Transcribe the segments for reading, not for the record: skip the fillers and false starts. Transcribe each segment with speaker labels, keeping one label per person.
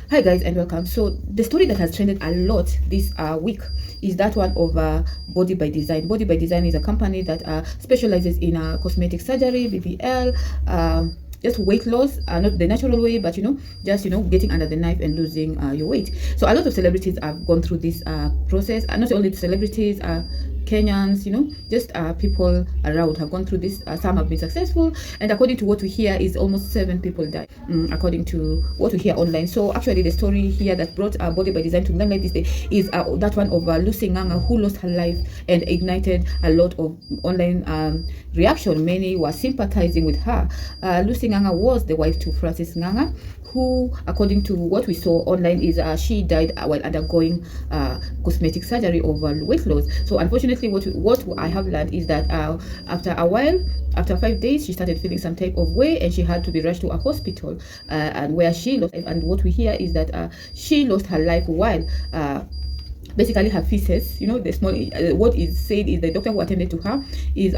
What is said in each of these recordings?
Speaker 1: Hi guys and welcome. So the story that has trended a lot this week is that one of Body by Design. Body by Design is a company that specializes in cosmetic surgery, BBL, just weight loss, not the natural way, but just getting under the knife and losing your weight. So a lot of celebrities have gone through this process, and not only celebrities, Kenyans, just people around have gone through this. Some have been successful, and according to what we hear, is almost 7 people died. According to what we hear online. So actually, the story here that brought Body by Design to Nganga this day is that one of Lucy Nganga, who lost her life and ignited a lot of online reaction. Many were sympathizing with her. Lucy Nganga was the wife to Francis Nganga, who, according to what we saw online, is she died while undergoing cosmetic surgery over weight loss. So unfortunately, what I have learned is that after a while, after 5 days, she started feeling some type of way, and she had to be rushed to a hospital, and where she lost. And what we hear is that she lost her life while basically her feces, the small. What is said is the doctor who attended to her is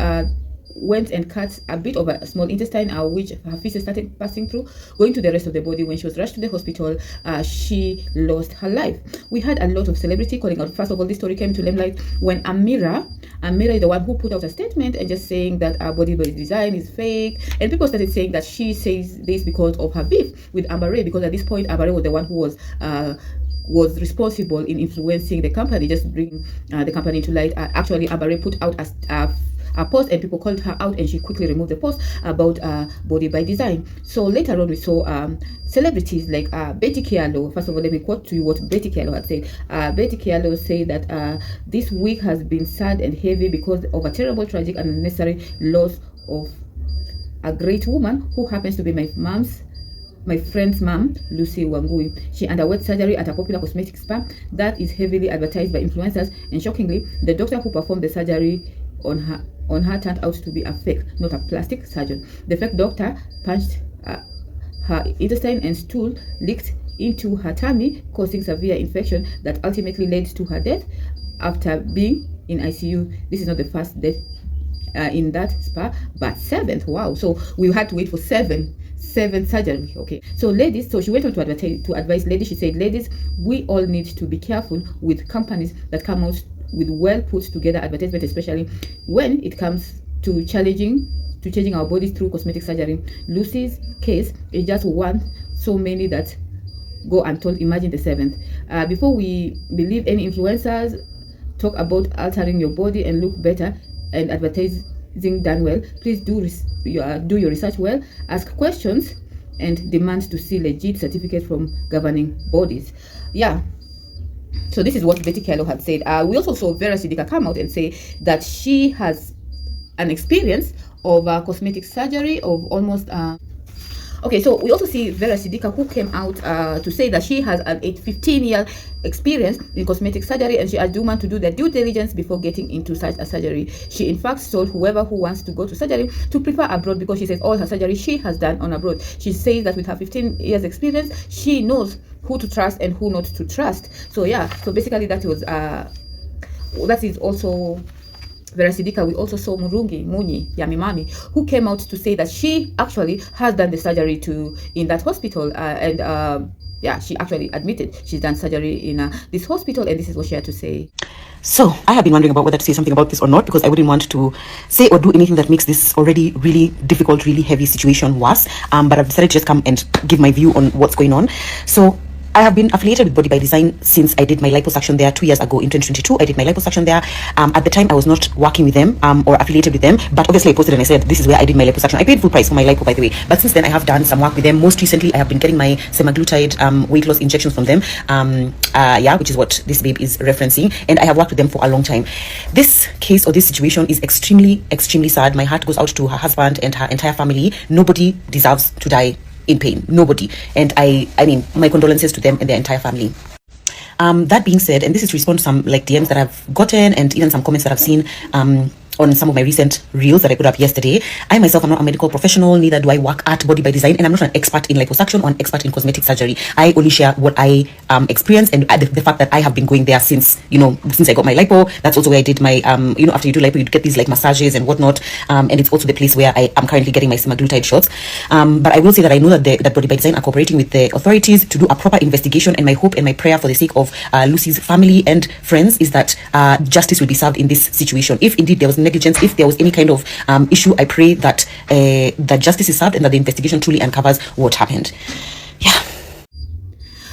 Speaker 1: went and cut a bit of a small intestine, which her feces started passing through, going to the rest of the body. When she was rushed to the hospital, she lost her life. We had a lot of celebrity calling out. First of all, this story came to limelight when Amira is the one who put out a statement and just saying that Body by Design is fake, and people started saying that she says this because of her beef with Amber Ray, because at this point Amber Ray was the one who was responsible in influencing the company, just bringing the company to light. Actually, Amber Ray put out a post, and people called her out, and she quickly removed the post about Body by Design. So later on, we saw celebrities like Betty Kialo. First of all, let me quote to you what Betty Kialo had said. Betty Kialo said that this week has been sad and heavy because of a terrible, tragic, and unnecessary loss of a great woman who happens to be my friend's mom, Lucy Wambui. She underwent surgery at a popular cosmetic spa that is heavily advertised by influencers, and shockingly, the doctor who performed the surgery on her turned out to be a fake, not a plastic surgeon. The fake doctor punched her intestine, and stool leaked into her tummy, causing severe infection that ultimately led to her death after being in ICU. This is not the first death in that spa, but 7th. Wow. So we had to wait for seven surgery. Okay, so ladies, so she went on to advise ladies. She said, ladies, we all need to be careful with companies that come out with well put together advertisement, especially when it comes to changing our bodies through cosmetic surgery. Lucy's case is just one so many that go untold. Imagine the 7th. Before we believe any influencers talk about altering your body and look better and advertising done well, please do your research well, ask questions, and demand to see legit certificate from governing bodies. Yeah. So this is what Betty Kello had said. We also saw Vera Sidika come out and say that she has an experience of cosmetic surgery of almost okay, so we also see Vera Sidika, who came out to say that she has a 15-year experience in cosmetic surgery, and she urged women to do their due diligence before getting into such a surgery. She in fact told whoever who wants to go to surgery to prefer abroad, because she says all her surgery she has done on abroad. She says that with her 15 years experience, she knows who to trust and who not to trust. So yeah, so basically that is also Vera Sidika. We also saw Murungi Munyi Yamimami, who came out to say that she actually has done the surgery in that hospital, and yeah, she actually admitted she's done surgery in this hospital, and this is what she had to say.
Speaker 2: So I have been wondering about whether to say something about this or not, because I wouldn't want to say or do anything that makes this already really difficult, really heavy situation worse. But I've decided to just come and give my view on what's going on. So I have been affiliated with Body by Design since I did my liposuction there 2 years ago in 2022. I did my liposuction there. At the time, I was not working with them or affiliated with them, but obviously I posted and I said, this is where I did my liposuction. I paid full price for my lipo, by the way. But since then, I have done some work with them. Most recently, I have been getting my semaglutide weight loss injections from them. Yeah, which is what this babe is referencing. And I have worked with them for a long time. This case or this situation is extremely, extremely sad. My heart goes out to her husband and her entire family. Nobody deserves to die in pain. Nobody. And I mean, my condolences to them and their entire family. That being said, and this is to respond to some like DMs that I've gotten and even some comments that I've seen on some of my recent reels that I put up yesterday. I myself am not a medical professional, neither do I work at Body by Design, and I'm not an expert in liposuction or an expert in cosmetic surgery. I only share what I experience, and the fact that I have been going there since I got my lipo. That's also where I did my after you do lipo, you get these like massages and whatnot, and it's also the place where I am currently getting my semaglutide shots. But I will say that I know that Body by Design are cooperating with the authorities to do a proper investigation, and my hope and my prayer for the sake of Lucy's family and friends is that justice will be served in this situation. If indeed there was negligence, if there was any kind of issue, I pray that that justice is served and that the investigation truly uncovers what happened. Yeah.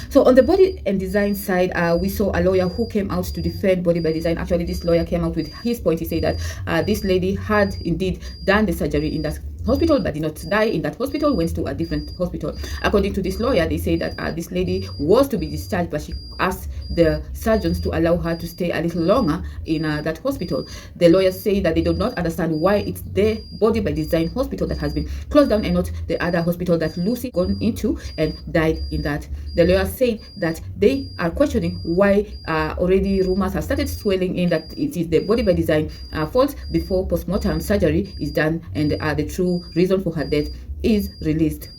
Speaker 1: So on the Body and Design side, we saw a lawyer who came out to defend Body by Design. Actually, this lawyer came out with his point. He said that this lady had indeed done the surgery in that hospital but did not die in that hospital, went to a different hospital. According to this lawyer, they say that this lady was to be discharged, but she asked the surgeons to allow her to stay a little longer in that hospital. The lawyers say that they do not understand why it's the Body by Design hospital that has been closed down and not the other hospital that Lucy gone into and died in that. The lawyers say that they are questioning why already rumors have started swelling in that it is the Body by Design fault before postmortem surgery is done and the true reason for her death is released.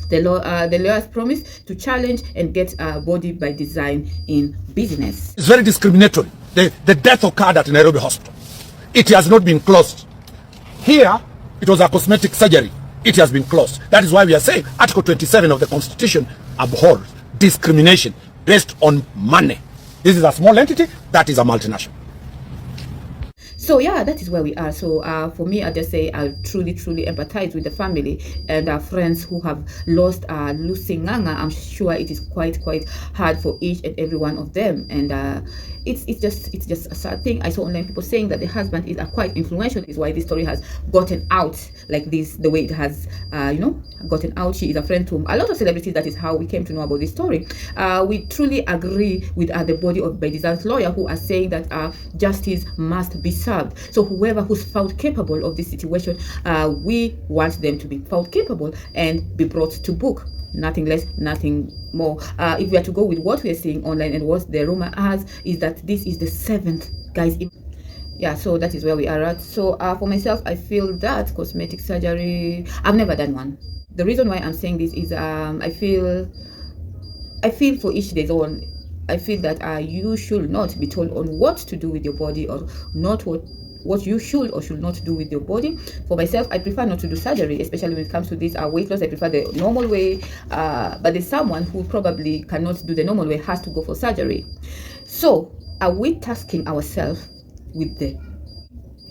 Speaker 1: The lawyers promise to challenge and get Body by Design in business.
Speaker 3: It's very discriminatory. The death occurred at Nairobi Hospital. It has not been closed. Here, it was a cosmetic surgery. It has been closed. That is why we are saying Article 27 of the Constitution abhors discrimination based on money. This is a small entity, that is a multinational.
Speaker 1: So yeah, that is where we are. So for me, I just say I truly empathize with the family and our friends who have lost Lucy Nganga. I'm sure it is quite hard for each and every one of them, and it's just a sad thing. I saw online people saying that the husband is quite influential, is why this story has gotten out like this, the way it has gotten out. She is a friend to a lot of celebrities. That is how we came to know about this story. We truly agree with the Body by Design's lawyer, who are saying that justice must be served. So whoever who's found capable of this situation, we want them to be found capable and be brought to book. Nothing less, nothing more. If we are to go with what we are seeing online and what the rumor has, is that this is the 7th, guys. Yeah, so that is where we are at. So for myself, I feel that cosmetic surgery, I've never done one. The reason why I'm saying this is I feel for each their own. I feel that you should not be told on what to do with your body, or not what you should or should not do with your body. For myself, I prefer not to do surgery, especially when it comes to this weight loss. I prefer the normal way, but there's someone who probably cannot do the normal way, has to go for surgery. So are we tasking ourselves with the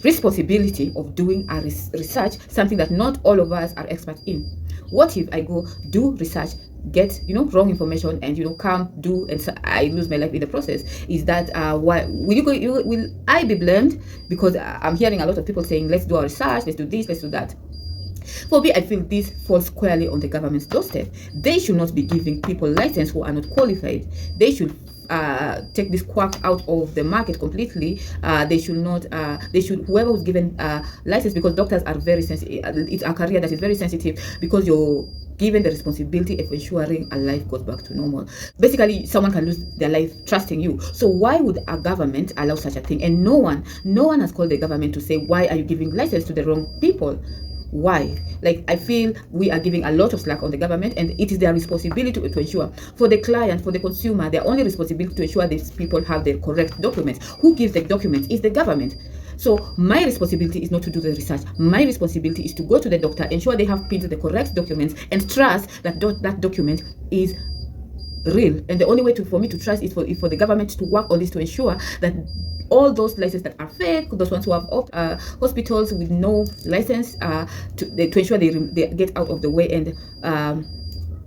Speaker 1: responsibility of doing a research, something that not all of us are experts in? What if I go do research, get wrong information, and come do, and so I lose my life in the process? Is that why will I be blamed? Because I'm hearing a lot of people saying, let's do our research, let's do this, let's do that. For me, I feel this falls squarely on the government's doorstep. They should not be giving people license who are not qualified. They should take this quack out of the market completely. They should not. They should, whoever was given license, because doctors are very sensitive. It's a career that is very sensitive, because you're given the responsibility of ensuring a life goes back to normal. Basically, someone can lose their life trusting you. So why would a government allow such a thing? And no one has called the government to say, why are you giving license to the wrong people? Why? Like, I feel we are giving a lot of slack on the government, and it is their responsibility to ensure, for the client, for the consumer, their only responsibility to ensure these people have the correct documents. Who gives the documents? Is the government. So my responsibility is not to do the research. My responsibility is to go to the doctor, ensure they have printed the correct documents, and trust that that document is real. And the only way for me to trust is for the government to work on this, to ensure that all those licenses that are fake, those ones who have hospitals with no license, to ensure they get out of the way. And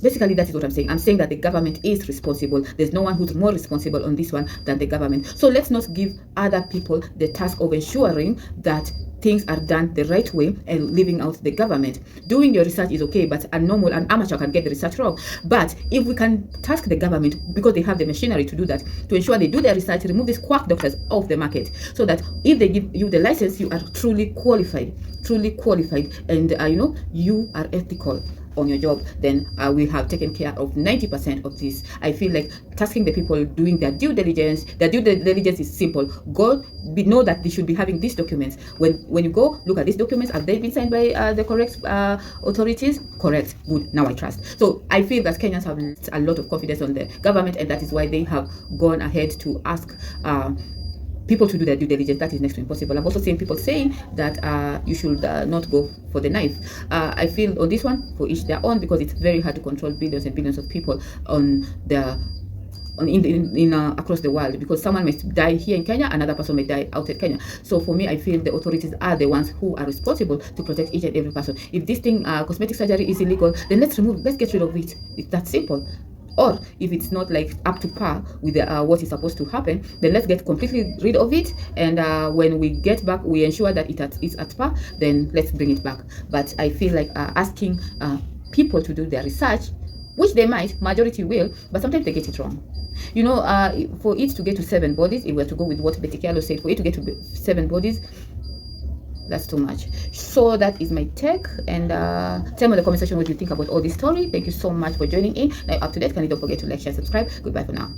Speaker 1: basically, that is what I'm saying. I'm saying that the government is responsible. There's no one who's more responsible on this one than the government. So let's not give other people the task of ensuring that things are done the right way and leaving out the government. Doing your research is okay, but an amateur can get the research wrong. But if we can task the government, because they have the machinery to do that, to ensure they do their research, remove these quack doctors off the market, so that if they give you the license, you are truly qualified, and you are ethical. on your job, then we have taken care of 90% of this. I feel like tasking the people doing their due diligence. Their due diligence is simple. Go know that they should be having these documents. When you go, look at these documents. Have they been signed by the correct authorities? Correct. Good. Now I trust. So I feel that Kenyans have a lot of confidence on the government, and that is why they have gone ahead to ask people to do their due diligence. That is next to impossible. I've also seen people saying that you should not go for the knife. I feel on this one, for each their own, because it's very hard to control billions and billions of people on the across the world, because someone may die here in Kenya, another person may die outside Kenya. So for me, I feel the authorities are the ones who are responsible to protect each and every person. If this thing, cosmetic surgery, is illegal, then let's get rid of it. It's that simple. Or if it's not like up to par with what is supposed to happen, then let's get completely rid of it. And when we get back, we ensure that it's at par. Then let's bring it back. But I feel like asking people to do their research, which they might, majority will, but sometimes they get it wrong. You know, for it to get to 7 bodies, if we were to go with what Betty Kialo said, for it to get to 7 bodies, that's too much. So that is my take, and tell me in the comment section what you think about all this story. Thank you so much for joining in. Now, up to date, don't forget to like, share, subscribe. Goodbye for now.